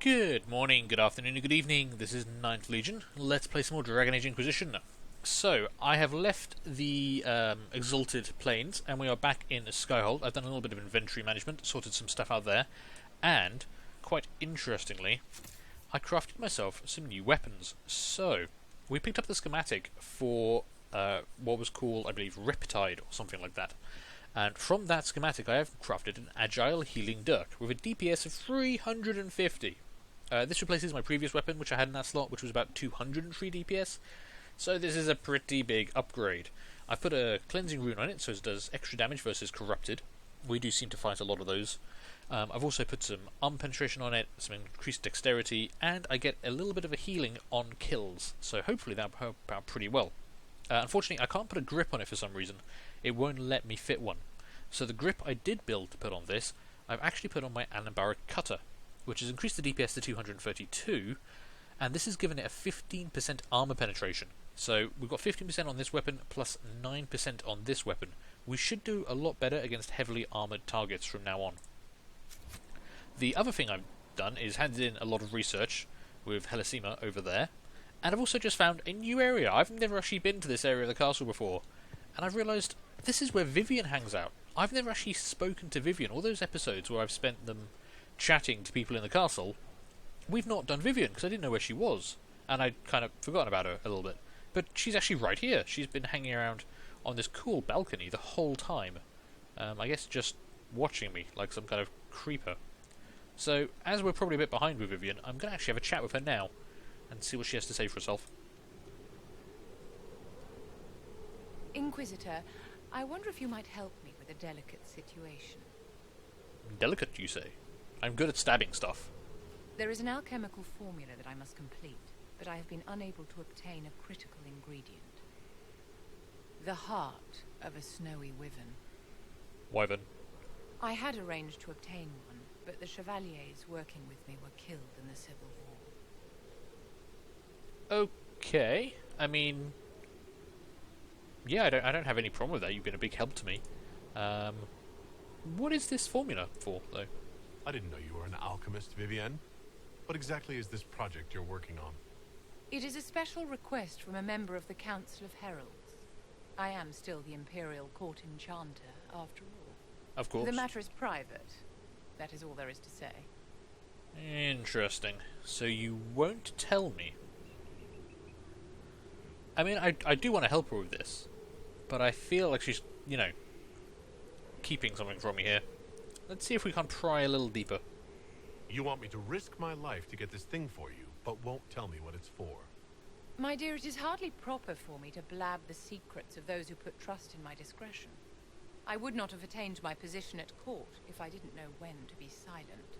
Good morning, good afternoon, and good evening. This is Ninth Legion. Let's play some more Dragon Age Inquisition. So, I have left the Exalted Plains, and we are back in Skyhold. I've done a little bit of inventory management, sorted some stuff out there, and, quite interestingly, I crafted myself some new weapons. So, we picked up the schematic for what was called, I believe, Riptide, or something like that. And from that schematic, I have crafted an Agile Healing Dirk with a DPS of 350. This replaces my previous weapon, which I had in that slot, which was about 203 DPS. So this is a pretty big upgrade. I've put a cleansing rune on it, so it does extra damage versus corrupted. We do seem to fight a lot of those. I've also put some arm penetration on it, some increased dexterity, and I get a little bit of a healing on kills. So hopefully that'll help out pretty well. Unfortunately, I can't put a grip on it for some reason. It won't let me fit one. So the grip I did build to put on this, I've actually put on my Anabaric Cutter, which has increased the DPS to 232, and this has given it a 15% armor penetration. So we've got 15% on this weapon, plus 9% on this weapon. We should do a lot better against heavily armoured targets from now on. The other thing I've done is handed in a lot of research with Helisima over there, and I've also just found a new area. I've never actually been to this area of the castle before, and I've realised this is where Vivian hangs out. I've never actually spoken to Vivian. All those episodes where I've spent them chatting to people in the castle, we've not done Vivian because I didn't know where she was, and I'd kind of forgotten about her a little bit. But she's actually right here. She's been hanging around on this cool balcony the whole time. I guess just watching me like some kind of creeper. So, as we're probably a bit behind with Vivian, I'm going to actually have a chat with her now and see what she has to say for herself. Inquisitor, I wonder if you might help me with a delicate situation. Delicate, you say? I'm good at stabbing stuff. There is an alchemical formula that I must complete, but I have been unable to obtain a critical ingredient. The heart of a snowy wyvern. Wyvern. I had arranged to obtain one, but the chevaliers working with me were killed in the Civil War. Okay. I mean, yeah, I don't have any problem with that. You've been a big help to me. What is this formula for, though? I didn't know you were an alchemist, Vivian. What exactly is this project you're working on? It is a special request from a member of the Council of Heralds. I am still the Imperial Court Enchanter, after all. Of course. The matter is private. That is all there is to say. Interesting. So you won't tell me? I mean, I do want to help her with this, but I feel like she's, keeping something from me here. Let's see if we can't pry a little deeper. You want me to risk my life to get this thing for you, but won't tell me what it's for. My dear, it is hardly proper for me to blab the secrets of those who put trust in my discretion. I would not have attained my position at court if I didn't know when to be silent.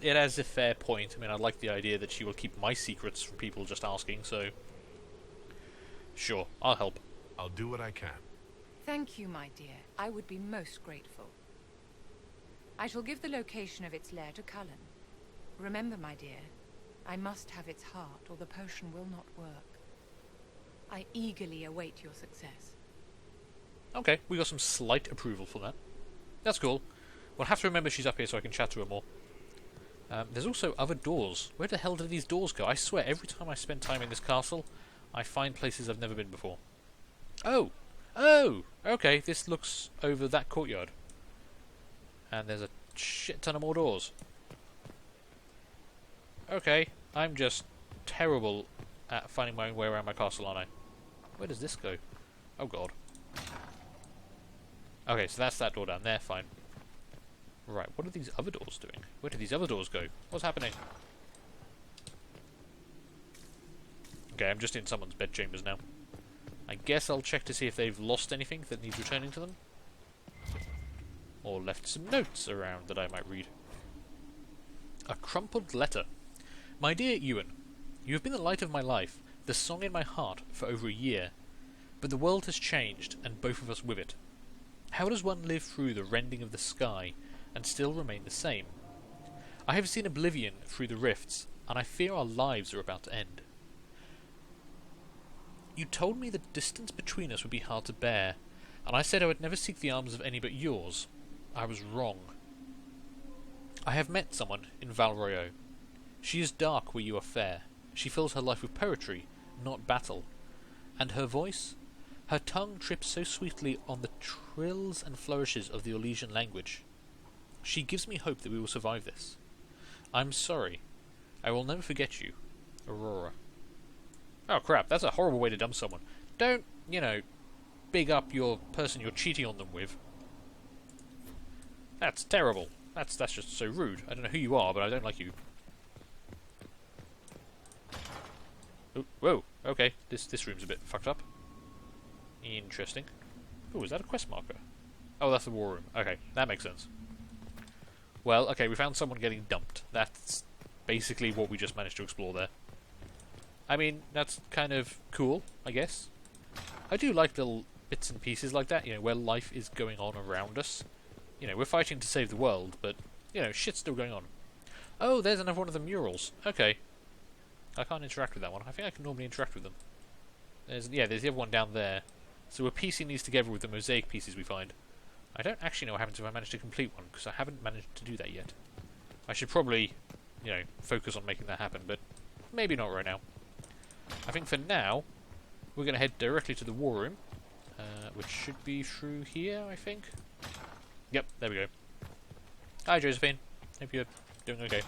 It has a fair point. I mean, I like the idea that she will keep my secrets from people just asking, so... Sure, I'll help. I'll do what I can. Thank you, my dear. I would be most grateful. I shall give the location of its lair to Cullen. Remember, my dear, I must have its heart, or the potion will not work. I eagerly await your success. Okay, we got some slight approval for that. That's cool. We'll have to remember she's up here so I can chat to her more. There's also other doors. Where the hell did these doors go? I swear, every time I spend time in this castle, I find places I've never been before. Oh! Oh! Okay, this looks over that courtyard. And there's a shit ton of more doors. Okay, I'm just terrible at finding my own way around my castle, aren't I? Where does this go? Oh god. Okay, so that's that door down there, fine. Right, what are these other doors doing? Where do these other doors go? What's happening? Okay, I'm just in someone's bedchambers now. I guess I'll check to see if they've lost anything that needs returning to them. Or left some notes around that I might read. A crumpled letter. My dear Ewan, you have been the light of my life, the song in my heart, for over a year. But the world has changed, and both of us with it. How does one live through the rending of the sky, and still remain the same? I have seen oblivion through the rifts, and I fear our lives are about to end. You told me the distance between us would be hard to bear, and I said I would never seek the arms of any but yours. I was wrong. I have met someone in Valroyo. She is dark where you are fair. She fills her life with poetry, not battle. And her voice? Her tongue trips so sweetly on the trills and flourishes of the Orlesian language. She gives me hope that we will survive this. I'm sorry. I will never forget you, Aurora. Oh crap, that's a horrible way to dump someone. Don't, big up your person you're cheating on them with. That's terrible. That's just so rude. I don't know who you are, but I don't like you. Ooh, whoa, okay. This room's a bit fucked up. Interesting. Oh, is that a quest marker? Oh, that's the war room. Okay, that makes sense. Well, okay, we found someone getting dumped. That's basically what we just managed to explore there. I mean, that's kind of cool, I guess. I do like little bits and pieces like that, where life is going on around us. We're fighting to save the world, but, shit's still going on. Oh, there's another one of the murals. Okay. I can't interact with that one. I think I can normally interact with them. There's the other one down there. So we're piecing these together with the mosaic pieces we find. I don't actually know what happens if I manage to complete one, because I haven't managed to do that yet. I should probably, focus on making that happen, but maybe not right now. I think for now, we're going to head directly to the war room, which should be through here, I think. Yep, there we go. Hi, Josephine. Hope you're doing okay.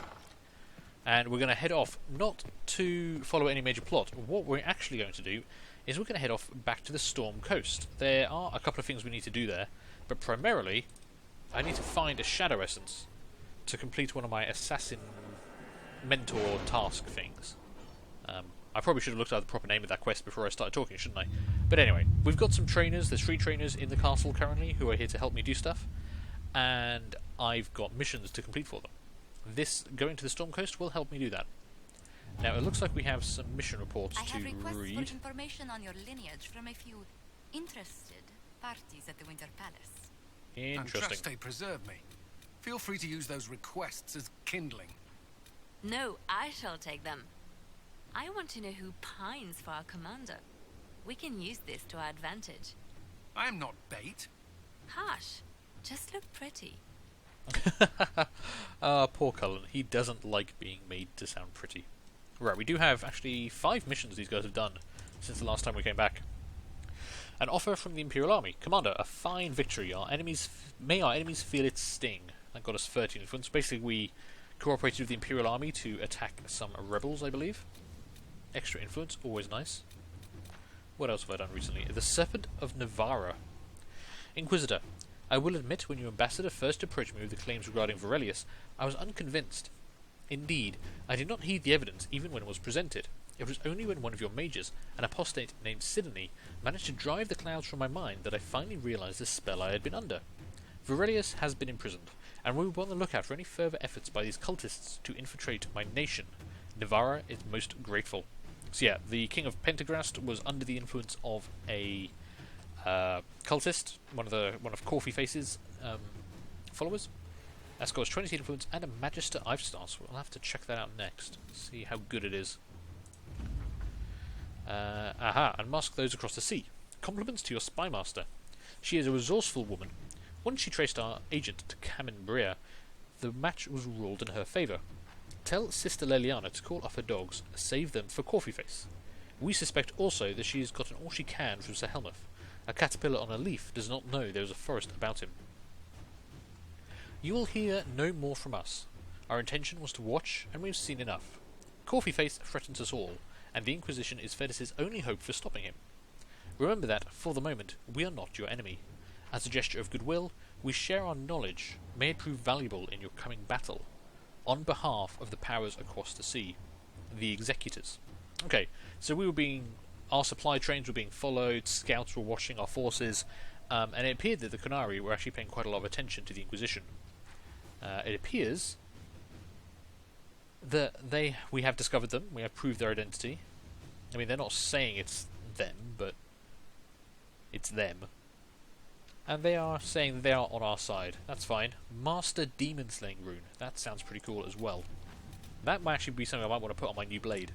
And we're going to head off, not to follow any major plot. What we're actually going to do is we're going to head off back to the Storm Coast. There are a couple of things we need to do there, but primarily, I need to find a Shadow Essence to complete one of my Assassin Mentor task things. I probably should have looked at the proper name of that quest before I started talking, shouldn't I? But anyway, we've got some trainers. There's 3 trainers in the castle currently who are here to help me do stuff, and I've got missions to complete for them. This, going to the Storm Coast, will help me do that. Now, it looks like we have some mission reports I have to requests read. for information on your lineage from a few interested parties at the Winter Palace. And Interesting. trust they preserve me. Feel free to use those requests as kindling. No, I shall take them. I want to know who pines for our commander. We can use this to our advantage. I am not bait. Hush. Just look pretty. Poor Cullen. He doesn't like being made to sound pretty. Right, we do have actually 5 missions these guys have done since the last time we came back. An offer from the Imperial Army. Commander, a fine victory. May our enemies feel its sting. That got us 13 influence. Basically, we cooperated with the Imperial Army to attack some rebels, I believe. Extra influence, always nice. What else have I done recently? The Serpent of Navarra. Inquisitor, I will admit when your ambassador first approached me with the claims regarding Varelius, I was unconvinced. Indeed, I did not heed the evidence even when it was presented. It was only when one of your mages, an apostate named Sidney, managed to drive the clouds from my mind that I finally realized the spell I had been under. Varelius has been imprisoned, and we will be on the lookout for any further efforts by these cultists to infiltrate my nation. Navarra is most grateful. So yeah, the King of Pentagrast was under the influence of a cultist, one of Corfy Face's followers. That's got us 20 influence and a Magister Ivestar, so we'll have to check that out next. See how good it is. And mask those across the sea. Compliments to your spy master. She is a resourceful woman. Once she traced our agent to Camembria, the match was ruled in her favour. Tell Sister Leliana to call off her dogs, save them for Corfyface. We suspect also that she has gotten all she can from Sir Helmuth. A caterpillar on a leaf does not know there is a forest about him. You will hear no more from us. Our intention was to watch, and we have seen enough. Corfyface threatens us all, and the Inquisition is Fedis' only hope for stopping him. Remember that, for the moment, we are not your enemy. As a gesture of goodwill, we share our knowledge. May it prove valuable in your coming battle. On behalf of the powers across the sea. The Executors. Okay, so our supply trains were being followed, scouts were watching our forces, and it appeared that the Qunari were actually paying quite a lot of attention to the Inquisition. It appears that we have discovered them, we have proved their identity. I mean, they're not saying it's them, but it's them. And they are saying that they are on our side. That's fine. Master Demon Slaying Rune. That sounds pretty cool as well. That might actually be something I might want to put on my new blade.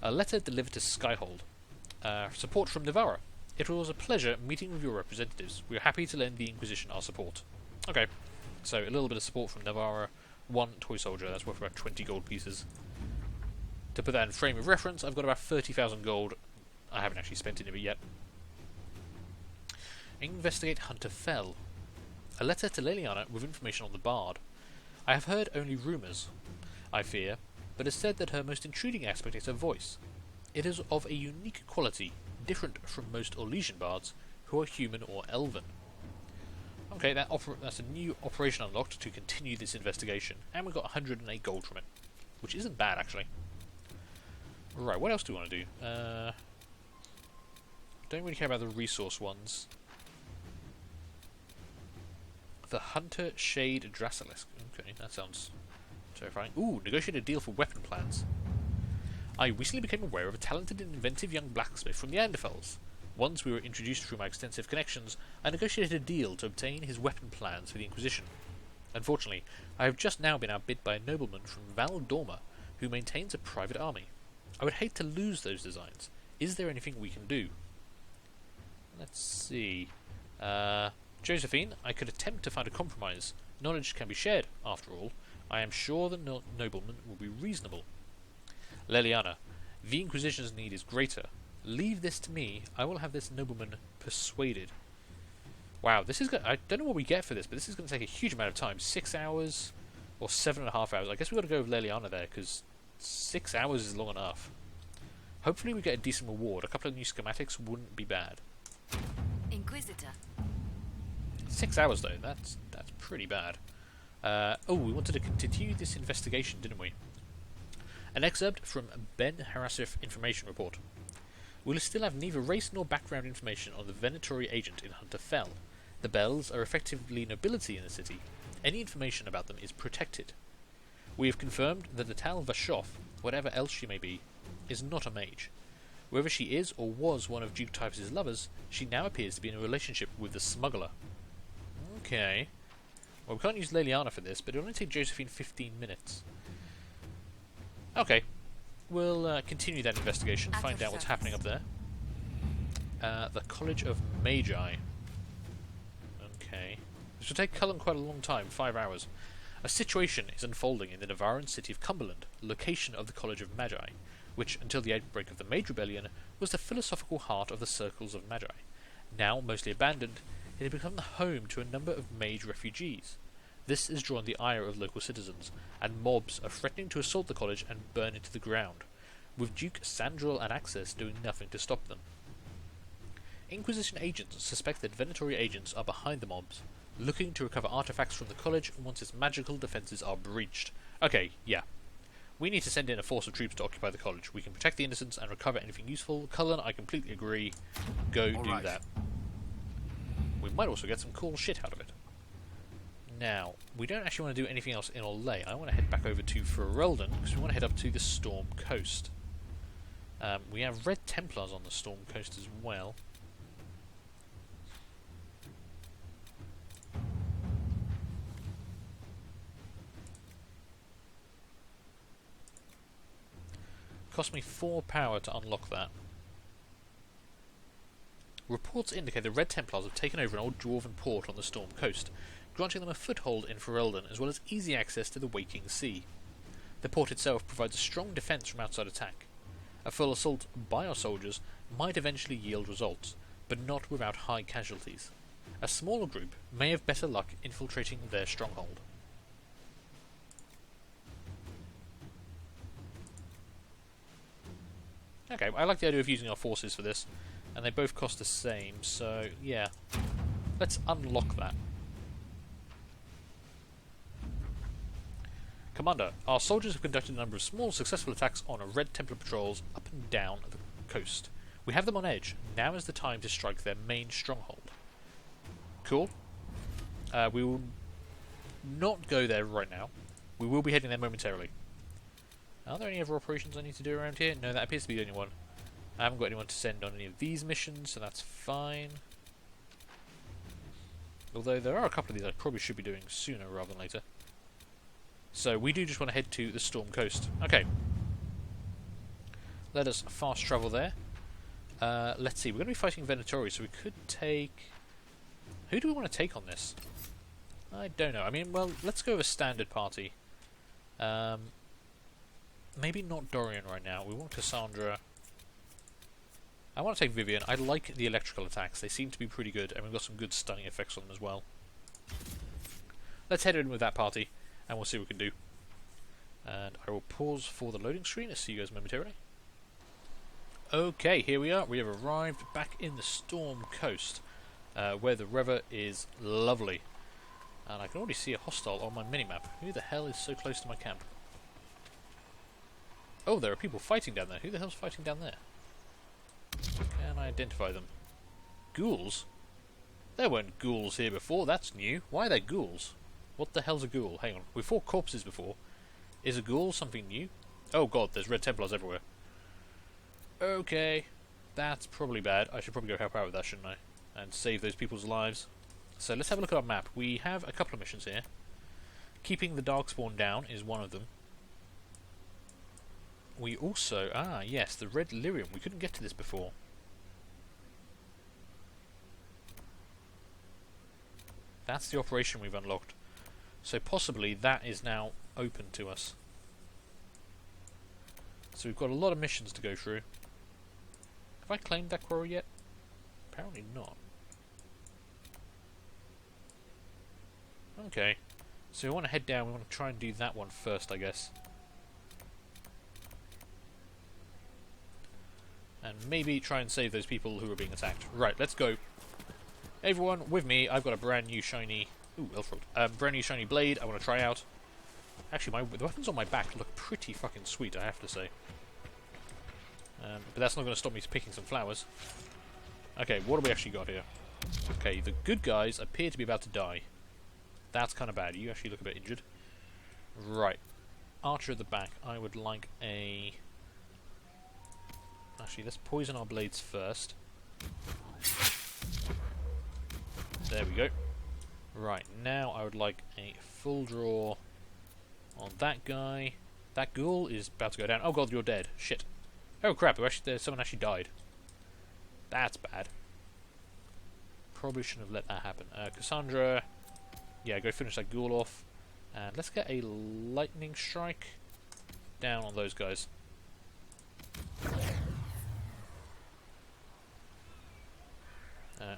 A letter delivered to Skyhold. Support from Navarra. It was a pleasure meeting with your representatives. We are happy to lend the Inquisition our support. Okay. So a little bit of support from Navarra, 1 toy soldier, that's worth about 20 gold pieces. To put that in frame of reference, I've got about 30,000 gold. I haven't actually spent any of it yet. Investigate Hunter Fell. A letter to Leliana with information on the Bard. I have heard only rumours, I fear, but it's said that her most intriguing aspect is her voice. It is of a unique quality, different from most Orlesian bards, who are human or elven. Okay, that's a new operation unlocked to continue this investigation, and we got 108 gold from it, which isn't bad actually. Right, what else do we want to do? Don't really care about the resource ones. The Hunter Shade Drasilisk. Okay, that sounds terrifying. Ooh, negotiate a deal for weapon plans. I recently became aware of a talented and inventive young blacksmith from the Anderfels. Once we were introduced through my extensive connections, I negotiated a deal to obtain his weapon plans for the Inquisition. Unfortunately, I have just now been outbid by a nobleman from Val Dorma, who maintains a private army. I would hate to lose those designs. Is there anything we can do? Let's see. Josephine, I could attempt to find a compromise. Knowledge can be shared, after all. I am sure the nobleman will be reasonable. Leliana, the Inquisition's need is greater. Leave this to me. I will have this nobleman persuaded. Wow, this is I don't know what we get for this, but this is going to take a huge amount of time. 6 hours or 7.5 hours. I guess we've got to go with Leliana there, because 6 hours is long enough. Hopefully we get a decent reward. A couple of new schematics wouldn't be bad. Inquisitor. 6 hours though, that's pretty bad. Oh, we wanted to continue this investigation, didn't we? An excerpt from Ben Harasif Information Report. We'll still have neither race nor background information on the Venatori agent in Hunter Fell. The Bells are effectively nobility in the city. Any information about them is protected. We have confirmed that Natal Vashov, whatever else she may be, is not a mage. Whether she is or was one of Duke Typhus' lovers, she now appears to be in a relationship with the smuggler. Okay. Well, we can't use Leliana for this, but it'll only take Josephine 15 minutes. Okay. We'll continue that investigation, find out what's happening up there. The College of Magi. Okay. This will take Cullen quite a long time, 5 hours. A situation is unfolding in the Navaran city of Cumberland, location of the College of Magi, which, until the outbreak of the Mage Rebellion, was the philosophical heart of the Circles of Magi. Now mostly abandoned, it had become the home to a number of mage refugees. This has drawn the ire of local citizens, and mobs are threatening to assault the college and burn it to the ground, with Duke Sandril and Axis doing nothing to stop them. Inquisition agents suspect that Venatori agents are behind the mobs, looking to recover artifacts from the college once its magical defences are breached. Okay, yeah. We need to send in a force of troops to occupy the college. We can protect the innocents and recover anything useful. Cullen, I completely agree. Go All do right. that. We might also get some cool shit out of it. Now, we don't actually want to do anything else in Orlais. I want to head back over to Ferelden, because we want to head up to the Storm Coast. We have Red Templars on the Storm Coast as well. Cost me 4 power to unlock that. Reports indicate the Red Templars have taken over an old dwarven port on the Storm Coast, granting them a foothold in Ferelden as well as easy access to the Waking Sea. The port itself provides a strong defence from outside attack. A full assault by our soldiers might eventually yield results, but not without high casualties. A smaller group may have better luck infiltrating their stronghold. Okay, I like the idea of using our forces for this, and they both cost the same, so yeah. Let's unlock that. Commander, our soldiers have conducted a number of small successful attacks on Red Templar patrols up and down the coast. We have them on edge. Now is the time to strike their main stronghold. Cool. We will not go there right now. We will be heading there momentarily. Are there any other operations I need to do around here? No, that appears to be the only one. I haven't got anyone to send on any of these missions, so that's fine. Although there are a couple of these I probably should be doing sooner rather than later. So we do just want to head to the Storm Coast. Okay. Let us fast travel there. Let's see, we're going to be fighting Venatori, so we could take... Who do we want to take on this? I don't know. I mean, well, let's go with a standard party. Maybe not Dorian right now. We want Cassandra. I want to take Vivian. I like the electrical attacks. They seem to be pretty good, and we've got some good stunning effects on them as well. Let's head in with that party, and we'll see what we can do. And I will pause for the loading screen. I'll see you guys momentarily. Okay, here we are. We have arrived back in the Storm Coast, where the river is lovely. And I can already see a hostile on my minimap. Who the hell is so close to my camp? Oh, there are people fighting down there. Who the hell's fighting down there? Can I identify them? Ghouls? There weren't ghouls here before. That's new. Why are there ghouls? What the hell's a ghoul? Hang on. We fought corpses before. Is a ghoul something new? Oh god, there's Red Templars everywhere. Okay. That's probably bad. I should probably go help out with that, shouldn't I? And save those people's lives. So let's have a look at our map. We have a couple of missions here. Keeping the Darkspawn down is one of them. We also... Ah, yes, the Red Lyrium. We couldn't get to this before. That's the operation we've unlocked. So possibly that is now open to us. So we've got a lot of missions to go through. Have I claimed that quarry yet? Apparently not. Okay. So we want to head down. We want to try and do that one first, I guess. And maybe try and save those people who are being attacked. Right, let's go. Everyone, with me, I've got a brand new shiny... Ooh, Elfroad. Brand new shiny blade I want to try out. Actually, the weapons on my back look pretty fucking sweet, I have to say. But that's not going to stop me picking some flowers. Okay, what have we actually got here? Okay, the good guys appear to be about to die. That's kind of bad. You actually look a bit injured. Right. Archer at the back. I would like a... Actually, let's poison our blades first. There we go. Right, now I would like a full draw on that guy. That ghoul is about to go down. Oh god, you're dead. Shit. Oh crap, someone actually died. That's bad. Probably shouldn't have let that happen. Cassandra, yeah, go finish that ghoul off. And let's get a lightning strike down on those guys.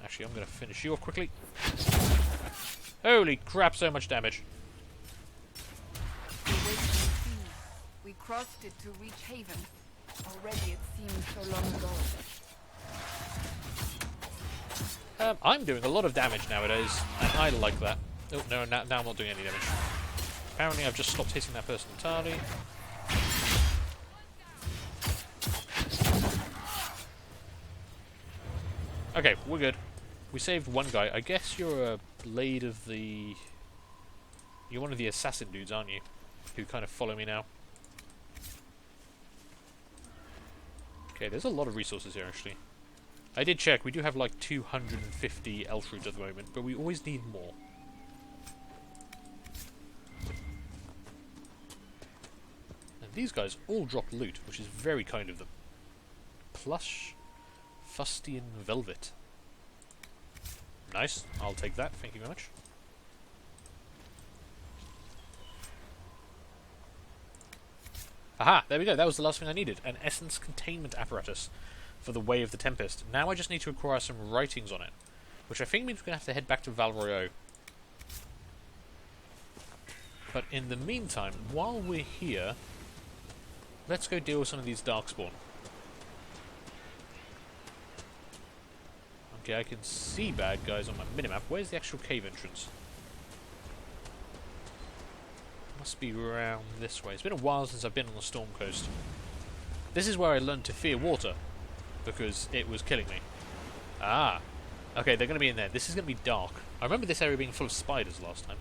Actually, I'm going to finish you off quickly. Holy crap, so much damage. We crossed it to reach Haven. Already it seems so long ago. I'm doing a lot of damage nowadays, and I like that. Oh, no, now I'm not doing any damage. Apparently I've just stopped hitting that person entirely. Okay, we're good. We saved one guy. I guess you're a blade of the... You're one of the assassin dudes, aren't you? Who kind of follow me now. Okay, there's a lot of resources here, actually. I did check. We do have like 250 elf roots at the moment, but we always need more. And these guys all drop loot, which is very kind of them. Plush fustian velvet. Nice. I'll take that. Thank you very much. Aha! There we go. That was the last thing I needed. An essence containment apparatus for the Way of the Tempest. Now I just need to acquire some writings on it, which I think means we're going to have to head back to Val Royeaux. But in the meantime, while we're here, let's go deal with some of these Darkspawn. Okay, I can see bad guys on my minimap. Where's the actual cave entrance? Must be around this way. It's been a while since I've been on the Storm Coast. This is where I learned to fear water, because it was killing me. Ah! Okay, they're going to be in there. This is going to be dark. I remember this area being full of spiders last time.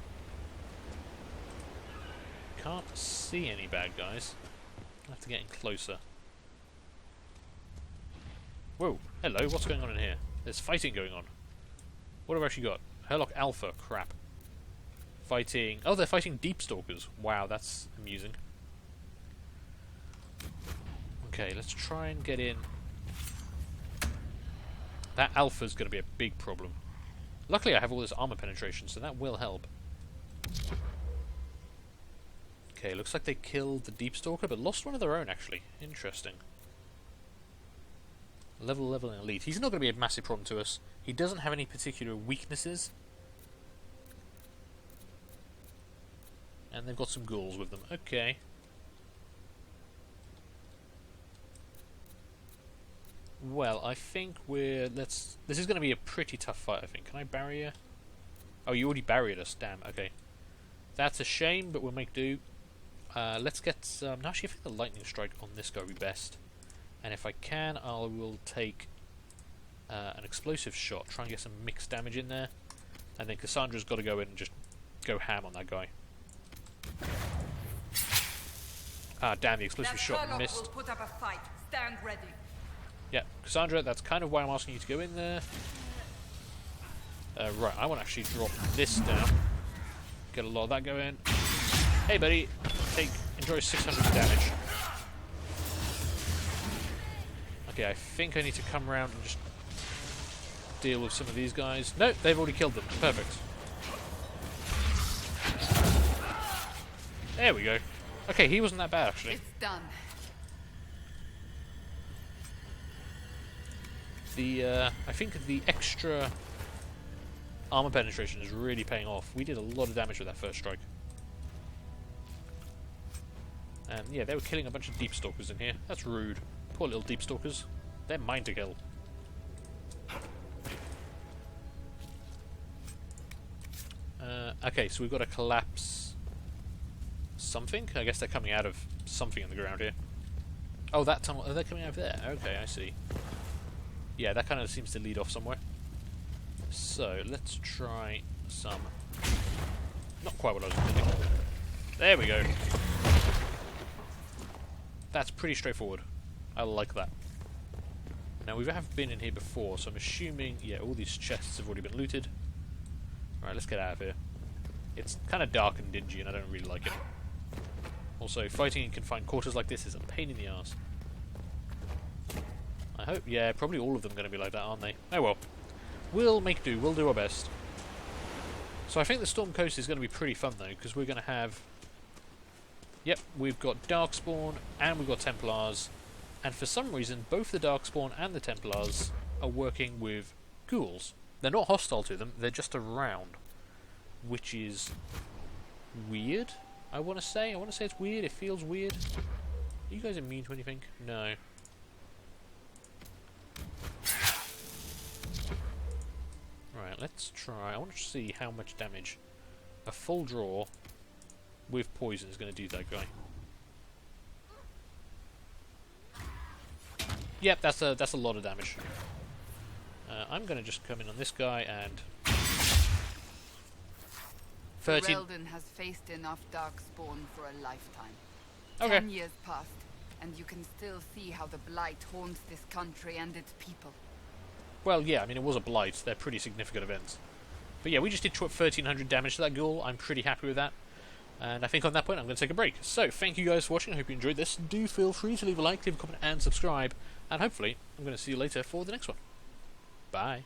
Can't see any bad guys. I'll have to get in closer. Whoa, hello, what's going on in here? There's fighting going on. What have I actually got? Herlock Alpha, crap. Fighting... Oh, they're fighting Deep Stalkers. Wow, that's amusing. Okay, let's try and get in. That Alpha's going to be a big problem. Luckily I have all this armor penetration, so that will help. Okay, looks like they killed the Deep Stalker, but lost one of their own, actually. Interesting. Level 11 elite. He's not going to be a massive problem to us. He doesn't have any particular weaknesses. And they've got some ghouls with them. Okay. Well, I think this is going to be a pretty tough fight, I think. Can I barrier? Oh, you already barriered us. Damn, okay. That's a shame, but we'll make do. Let's get some... No, actually, I think the lightning strike on this guy will be best. And if I can, I will take an explosive shot. Try and get some mixed damage in there. And then Cassandra's got to go in and just go ham on that guy. Ah, damn, the explosive shot missed. Will put up a fight. Stand ready. Yeah, Cassandra, that's kind of why I'm asking you to go in there. Right, I want to actually drop this down. Get a lot of that going. Hey, buddy. Enjoy 600 damage. Okay, I think I need to come around and just deal with some of these guys. No, they've already killed them. Perfect. There we go. Okay, he wasn't that bad, actually. It's done. I think the extra armor penetration is really paying off. We did a lot of damage with that first strike. And yeah, they were killing a bunch of Deep Stalkers in here. That's rude. Poor little Deep Stalkers. They're mine to kill. Okay, so we've got to collapse something. I guess they're coming out of something in the ground here. Oh, that tunnel. Are they coming out of there? Okay, I see. Yeah, that kind of seems to lead off somewhere. So, let's try some... Not quite what I was intending. There we go. That's pretty straightforward. I like that. Now, we have been in here before, so I'm assuming... Yeah, all these chests have already been looted. Alright, let's get out of here. It's kind of dark and dingy, and I don't really like it. Also, fighting in confined quarters like this is a pain in the arse. I hope, yeah, probably all of them are going to be like that, aren't they? Oh well. We'll make do, we'll do our best. So I think the Storm Coast is going to be pretty fun though, because we're going to have... Yep, we've got Darkspawn, and we've got Templars, and for some reason, both the Darkspawn and the Templars are working with ghouls. They're not hostile to them, they're just around. Which is... weird, I want to say. I want to say it's weird, it feels weird. Are you guys immune to anything? No. Right, let's try. I want to see how much damage a full draw with poison is going to do to that guy. Yep, that's a lot of damage. I'm going to just come in on this guy and 13. Reldon has faced enough Darkspawn for a lifetime. Okay. 10 years passed, and you can still see how the Blight haunts this country and its people. Well, yeah, I mean, it was a blight. They're pretty significant events. But yeah, we just did 1,300 damage to that ghoul. I'm pretty happy with that. And I think on that point, I'm going to take a break. So, thank you guys for watching. I hope you enjoyed this. Do feel free to leave a like, leave a comment, and subscribe. And hopefully, I'm going to see you later for the next one. Bye.